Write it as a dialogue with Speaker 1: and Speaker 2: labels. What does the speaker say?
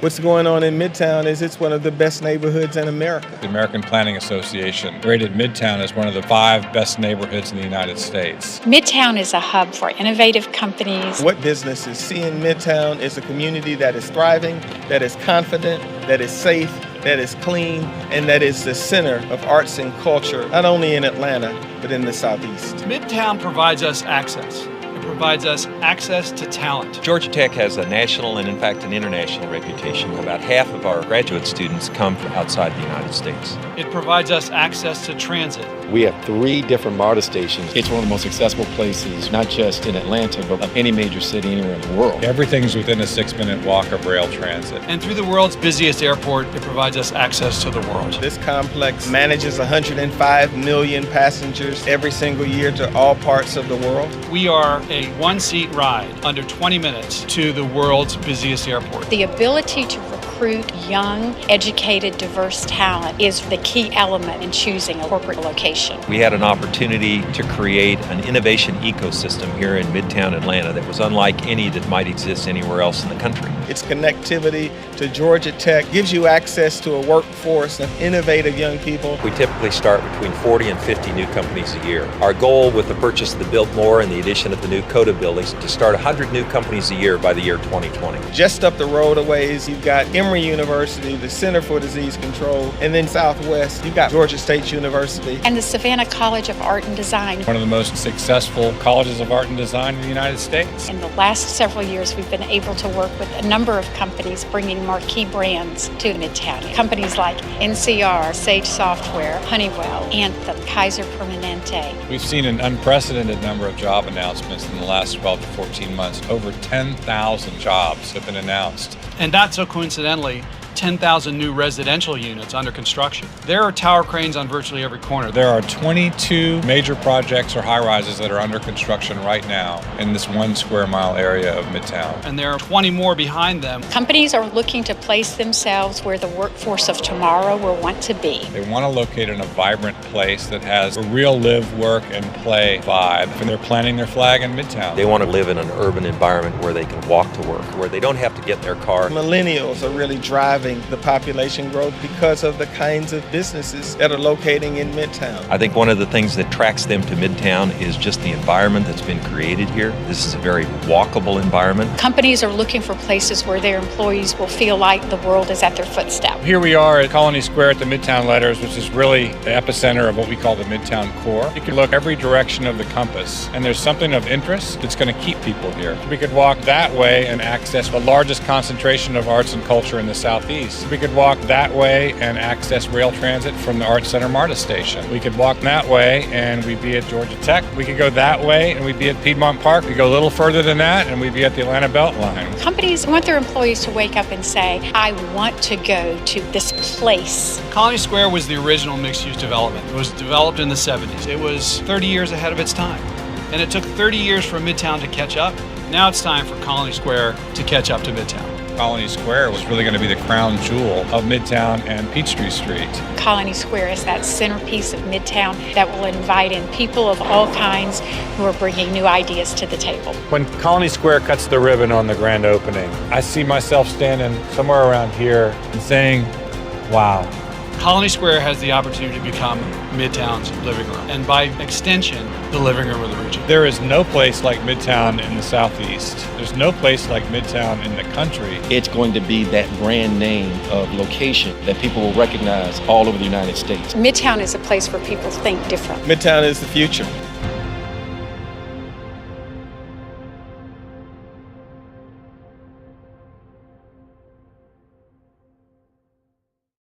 Speaker 1: What's going on in Midtown is it's one of the best neighborhoods in America.
Speaker 2: The American Planning Association rated Midtown as one of the 5 best neighborhoods in the United States.
Speaker 3: Midtown is a hub for innovative companies.
Speaker 1: What businesses see in Midtown is a community that is thriving, that is confident, that is safe, that is clean, and that is the center of arts and culture, not only in Atlanta, but in the Southeast.
Speaker 4: Midtown provides us access. It provides us access to talent.
Speaker 5: Georgia Tech has a national and, in fact, an international reputation. About half of our graduate students come from outside the United States.
Speaker 4: It provides us access to transit.
Speaker 6: We have 3 different MARTA stations. It's one of the most accessible places, not just in Atlanta, but of any major city anywhere in the world.
Speaker 2: Everything's within a 6-minute walk of rail transit.
Speaker 4: And through the world's busiest airport, it provides us access to the world.
Speaker 1: This complex manages 105 million passengers every single year to all parts of the world.
Speaker 4: We are a one-seat ride under 20 minutes to the world's busiest airport.
Speaker 3: The ability to recruit young, educated, diverse talent is the key element in choosing a corporate location.
Speaker 5: We had an opportunity to create an innovation ecosystem here in Midtown Atlanta that was unlike any that might exist anywhere else in the country.
Speaker 1: Its connectivity to Georgia Tech gives you access to a workforce of innovative young people.
Speaker 5: We typically start between 40 and 50 new companies a year. Our goal with the purchase of the Biltmore and the addition of the new CODA buildings is to start 100 new companies a year by the year 2020.
Speaker 1: Just up the road a ways, you've got Emory University, the Center for Disease Control, and then Southwest, you've got Georgia State University.
Speaker 3: And the Savannah College of Art and Design.
Speaker 2: One of the most successful colleges of art and design in the United States.
Speaker 3: In the last several years, we've been able to work with a number of companies bringing marquee brands to Midtown. Companies like NCR, Sage Software, Honeywell, Anthem, Kaiser Permanente.
Speaker 2: We've seen an unprecedented number of job announcements in the last 12 to 14 months. Over 10,000 jobs have been announced.
Speaker 4: And not so coincidentally, 10,000 new residential units under construction. There are tower cranes on virtually every corner.
Speaker 2: There are 22 major projects or high-rises that are under construction right now in this 1 square mile area of Midtown.
Speaker 4: And there are 20 more behind them.
Speaker 3: Companies are looking to place themselves where the workforce of tomorrow will want to be.
Speaker 2: They want to locate in a vibrant place that has a real live, work, and play vibe. And they're planting their flag in Midtown.
Speaker 5: They want to live in an urban environment where they can walk to work, where they don't have to get in their car.
Speaker 1: Millennials are really driving the population growth because of the kinds of businesses that are locating in Midtown.
Speaker 5: I think one of the things that attracts them to Midtown is just the environment that's been created here. This is a very walkable environment.
Speaker 3: Companies are looking for places where their employees will feel like the world is at their footstep.
Speaker 2: Here we are at Colony Square at the Midtown Letters, which is really the epicenter of what we call the Midtown Core. You can look every direction of the compass, and there's something of interest that's going to keep people here. We could walk that way and access the largest concentration of arts and culture in the Southeast. We could walk that way and access rail transit from the Arts Center MARTA station. We could walk that way and we'd be at Georgia Tech. We could go that way and we'd be at Piedmont Park. We go a little further than that and we'd be at the Atlanta Beltline.
Speaker 3: Companies want their employees to wake up and say, I want to go to this place.
Speaker 4: Colony Square was the original mixed-use development. It was developed in the 70s. It was 30 years ahead of its time. And it took 30 years for Midtown to catch up. Now it's time for Colony Square to catch up to Midtown.
Speaker 2: Colony Square was really going to be the crown jewel of Midtown and Peachtree Street.
Speaker 3: Colony Square is that centerpiece of Midtown that will invite in people of all kinds who are bringing new ideas to the table.
Speaker 2: When Colony Square cuts the ribbon on the grand opening, I see myself standing somewhere around here and saying, wow.
Speaker 4: Colony Square has the opportunity to become Midtown's living room, and by extension, the living room of the region.
Speaker 2: There is no place like Midtown in the Southeast. There's no place like Midtown in the country.
Speaker 6: It's going to be that brand name of location that people will recognize all over the United States.
Speaker 3: Midtown is a place where people think different.
Speaker 1: Midtown is the future.